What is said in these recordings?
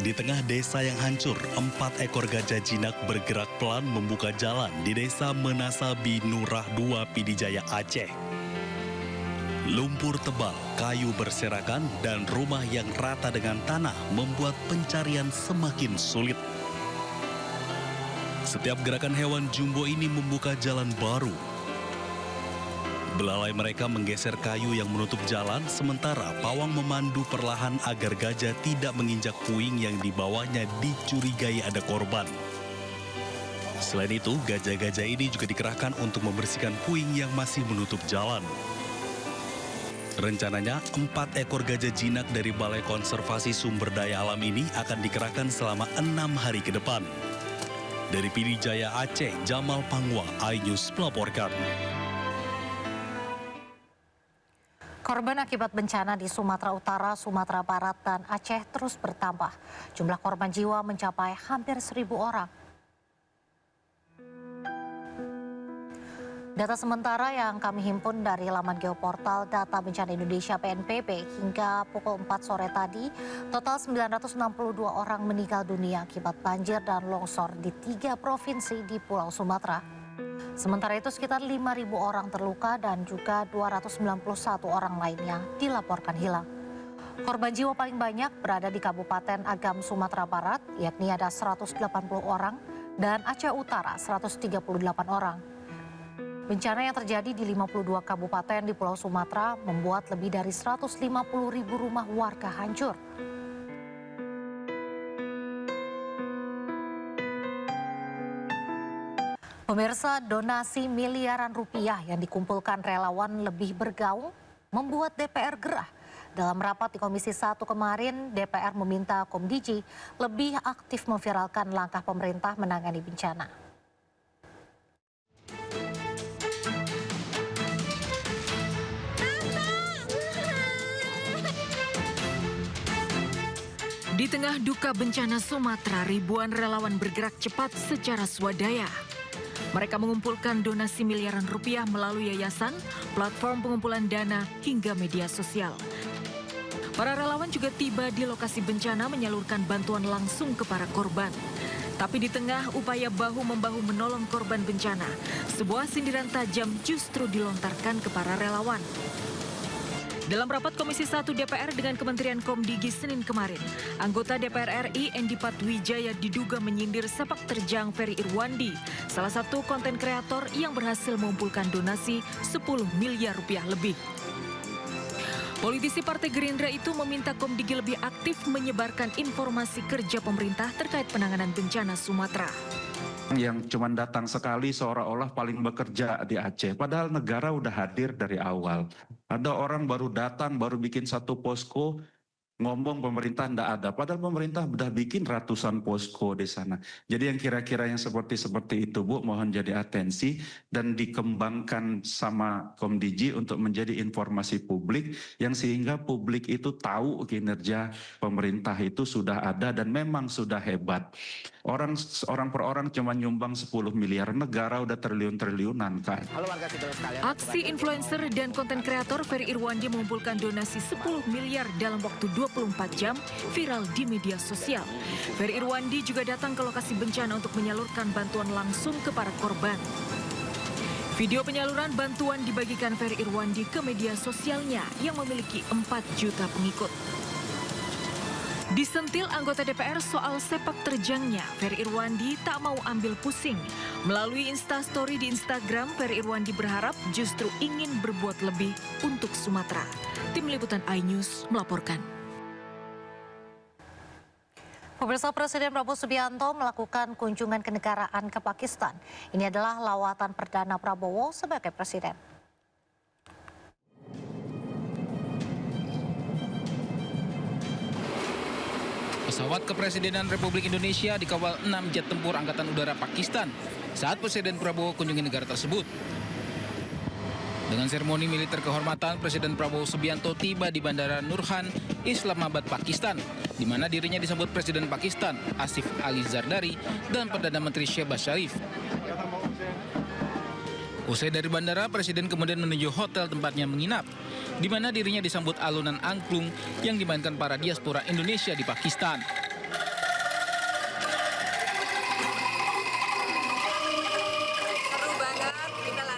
Di tengah desa yang hancur, 4 ekor gajah jinak bergerak pelan membuka jalan di desa Menasabi Nurah 2 Pidijaya Aceh. Lumpur tebal, kayu berserakan, dan rumah yang rata dengan tanah membuat pencarian semakin sulit. Setiap gerakan hewan jumbo ini membuka jalan baru. Belalai mereka menggeser kayu yang menutup jalan, sementara pawang memandu perlahan agar gajah tidak menginjak puing yang dibawanya dicurigai ada korban. Selain itu, gajah-gajah ini juga dikerahkan untuk membersihkan puing yang masih menutup jalan. Rencananya, 4 ekor gajah jinak dari Balai Konservasi Sumber Daya Alam ini akan dikerahkan selama 6 hari ke depan. Dari Pidijaya Aceh, Jamal Pangwa, iNews melaporkan. Korban akibat bencana di Sumatera Utara, Sumatera Barat, dan Aceh terus bertambah. Jumlah korban jiwa mencapai hampir 1.000 orang. Data sementara yang kami himpun dari laman geoportal Data Bencana Indonesia (BNPB) hingga pukul 4 sore tadi, total 962 orang meninggal dunia akibat banjir dan longsor di 3 provinsi di Pulau Sumatera. Sementara itu sekitar 5.000 orang terluka dan juga 291 orang lainnya dilaporkan hilang. Korban jiwa paling banyak berada di Kabupaten Agam, Sumatera Barat, yakni ada 180 orang, dan Aceh Utara 138 orang. Bencana yang terjadi di 52 kabupaten di Pulau Sumatera membuat lebih dari 150.000 rumah warga hancur. Pemirsa, donasi miliaran rupiah yang dikumpulkan relawan lebih bergaung membuat DPR gerah. Dalam rapat di Komisi 1 kemarin, DPR meminta Komdiji lebih aktif memviralkan langkah pemerintah menangani bencana. Di tengah duka bencana Sumatera, ribuan relawan bergerak cepat secara swadaya. Mereka mengumpulkan donasi miliaran rupiah melalui yayasan, platform pengumpulan dana, hingga media sosial. Para relawan juga tiba di lokasi bencana menyalurkan bantuan langsung ke para korban. Tapi di tengah upaya bahu-membahu menolong korban bencana, sebuah sindiran tajam justru dilontarkan ke para relawan. Dalam rapat Komisi 1 DPR dengan Kementerian Komdigi Senin kemarin, anggota DPR RI Endi Patwijaya diduga menyindir sepak terjang Ferry Irwandi, salah satu konten kreator yang berhasil mengumpulkan donasi 10 miliar rupiah lebih. Politisi Partai Gerindra itu meminta Komdigi lebih aktif menyebarkan informasi kerja pemerintah terkait penanganan bencana Sumatera. Yang cuma datang sekali seolah-olah paling bekerja di Aceh. Padahal negara udah hadir dari awal. Ada orang baru datang, baru bikin satu posko, ngomong pemerintah ndak ada. Padahal pemerintah udah bikin ratusan posko di sana. Jadi yang kira-kira yang seperti itu, Bu, mohon jadi atensi dan dikembangkan sama Komdiji untuk menjadi informasi publik yang sehingga publik itu tahu kinerja pemerintah itu sudah ada dan memang sudah hebat. Orang per orang cuma nyumbang 10 miliar, negara udah triliun-triliunan kan. Aksi influencer dan konten kreator Ferry Irwandi mengumpulkan donasi 10 miliar dalam waktu 24 jam viral di media sosial. Ferry Irwandi juga datang ke lokasi bencana untuk menyalurkan bantuan langsung ke para korban. Video penyaluran bantuan dibagikan Ferry Irwandi ke media sosialnya yang memiliki 4 juta pengikut. Disentil anggota DPR soal sepak terjangnya, Ferry Irwandi tak mau ambil pusing. Melalui Instastory di Instagram, Ferry Irwandi berharap justru ingin berbuat lebih untuk Sumatera. Tim Liputan iNews melaporkan. Pemirsa, Presiden Prabowo Subianto melakukan kunjungan kenegaraan ke Pakistan. Ini adalah lawatan perdana Prabowo sebagai presiden. Pesawat Kepresidenan Republik Indonesia dikawal 6 jet tempur Angkatan Udara Pakistan saat Presiden Prabowo kunjungi negara tersebut. Dengan seremoni militer kehormatan, Presiden Prabowo Subianto tiba di Bandara Nurhan, Islamabad, Pakistan, di mana dirinya disambut Presiden Pakistan, Asif Ali Zardari, dan Perdana Menteri Shehbaz Sharif. Usai dari bandara, Presiden kemudian menuju hotel tempatnya menginap, di mana dirinya disambut alunan angklung yang dimainkan para diaspora Indonesia di Pakistan.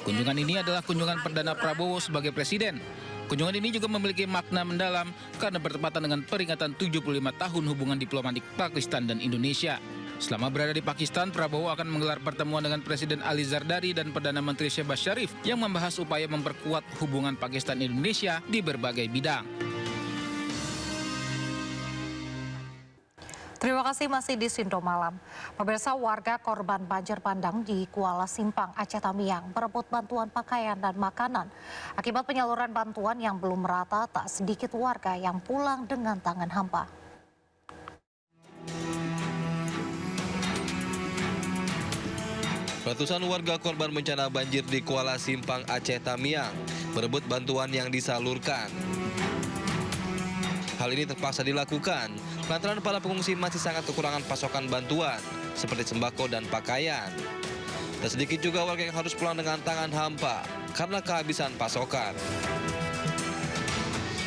Kunjungan ini adalah kunjungan perdana Prabowo sebagai presiden. Kunjungan ini juga memiliki makna mendalam karena bertepatan dengan peringatan 75 tahun hubungan diplomatik Pakistan dan Indonesia. Selama berada di Pakistan, Prabowo akan menggelar pertemuan dengan Presiden Ali Zardari dan Perdana Menteri Shehbaz Sharif yang membahas upaya memperkuat hubungan Pakistan-Indonesia di berbagai bidang. Terima kasih masih di Sindo Malam. Pemirsa, warga korban banjir bandang di Kuala Simpang, Aceh Tamiang berebut bantuan pakaian dan makanan. Akibat penyaluran bantuan yang belum merata, tak sedikit warga yang pulang dengan tangan hampa. Ratusan warga korban bencana banjir di Kuala Simpang, Aceh Tamiang berebut bantuan yang disalurkan. Hal ini terpaksa dilakukan lantaran para pengungsi masih sangat kekurangan pasokan bantuan seperti sembako dan pakaian. Tak sedikit juga warga yang harus pulang dengan tangan hampa karena kehabisan pasokan.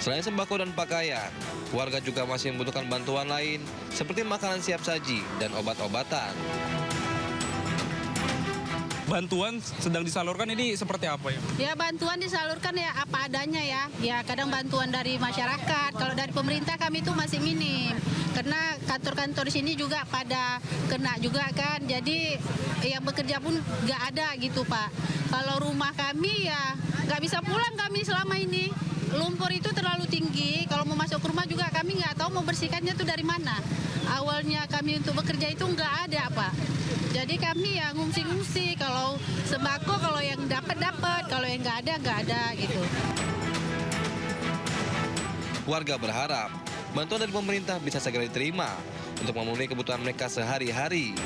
Selain sembako dan pakaian, warga juga masih membutuhkan bantuan lain seperti makanan siap saji dan obat-obatan. Bantuan sedang disalurkan ini seperti apa ya? Ya, bantuan disalurkan ya apa adanya ya. Ya kadang bantuan dari masyarakat. Kalau dari pemerintah kami itu masih minim. Karena kantor-kantor sini juga pada kena juga kan. Jadi yang bekerja pun nggak ada gitu Pak. Kalau rumah kami ya nggak bisa pulang kami selama ini. Lumpur itu terlalu tinggi. Kalau mau masuk ke rumah juga kami nggak tahu mau bersihkannya itu dari mana. Awalnya kami untuk bekerja itu nggak ada Pak. Jadi kami ya ngungsi-ngungsi, kalau sembako kalau yang dapat, kalau yang nggak ada gitu. Warga berharap bantuan dari pemerintah bisa segera diterima untuk memenuhi kebutuhan mereka sehari-hari.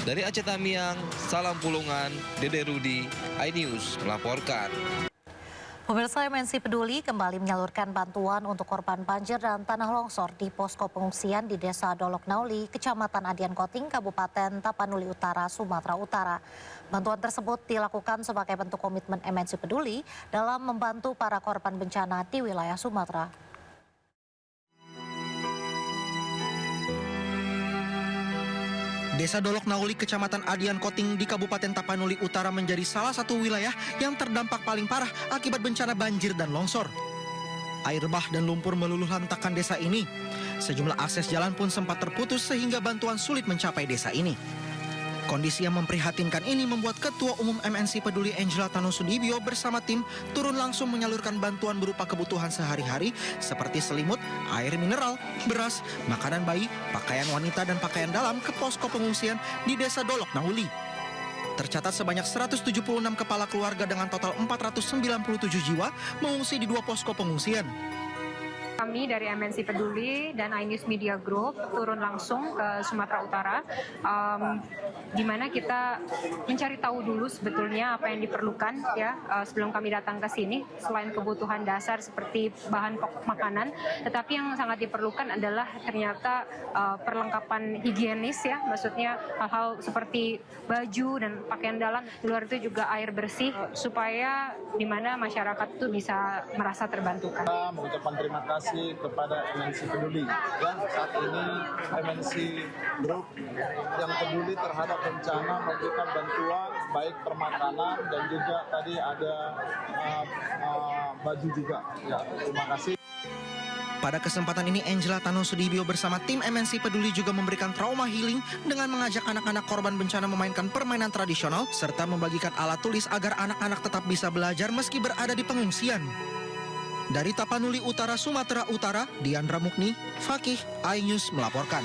Dari Aceh Tamiang, Salam Pulungan, Dede Rudi, iNews melaporkan. Pemirsa, MNC Peduli kembali menyalurkan bantuan untuk korban banjir dan tanah longsor di posko pengungsian di Desa Dolok Nauli, Kecamatan Adian Koting, Kabupaten Tapanuli Utara, Sumatera Utara. Bantuan tersebut dilakukan sebagai bentuk komitmen MNC Peduli dalam membantu para korban bencana di wilayah Sumatera. Desa Dolok Nauli, Kecamatan Adian Koting di Kabupaten Tapanuli Utara menjadi salah satu wilayah yang terdampak paling parah akibat bencana banjir dan longsor. Air bah dan lumpur meluluh lantakan desa ini. Sejumlah akses jalan pun sempat terputus sehingga bantuan sulit mencapai desa ini. Kondisi yang memprihatinkan ini membuat Ketua Umum MNC Peduli Angela Tanusudibio bersama tim turun langsung menyalurkan bantuan berupa kebutuhan sehari-hari seperti selimut, air mineral, beras, makanan bayi, pakaian wanita dan pakaian dalam ke posko pengungsian di Desa Dolok Nauli. Tercatat sebanyak 176 kepala keluarga dengan total 497 jiwa mengungsi di 2 posko pengungsian. Kami dari MNC Peduli dan iNews Media Group turun langsung ke Sumatera Utara, di mana kita mencari tahu dulu sebetulnya apa yang diperlukan ya sebelum kami datang ke sini. Selain kebutuhan dasar seperti bahan pokok makanan, tetapi yang sangat diperlukan adalah ternyata perlengkapan higienis ya, maksudnya hal-hal seperti baju dan pakaian dalam. Di luar itu juga air bersih supaya di mana masyarakat itu bisa merasa terbantukan. Mengucapkan terima kasih kepada MNC Peduli. Ya, saat ini MNC Group yang peduli terhadap bencana memberikan bantuan baik permakanan dan juga tadi ada baju juga. Ya, terima kasih. Pada kesempatan ini, Angela Tanusudibio bersama tim MNC Peduli juga memberikan trauma healing dengan mengajak anak-anak korban bencana memainkan permainan tradisional serta membagikan alat tulis agar anak-anak tetap bisa belajar meski berada di pengungsian. Dari Tapanuli Utara, Sumatera Utara, Diandra Mukni, Fakih, iNews melaporkan.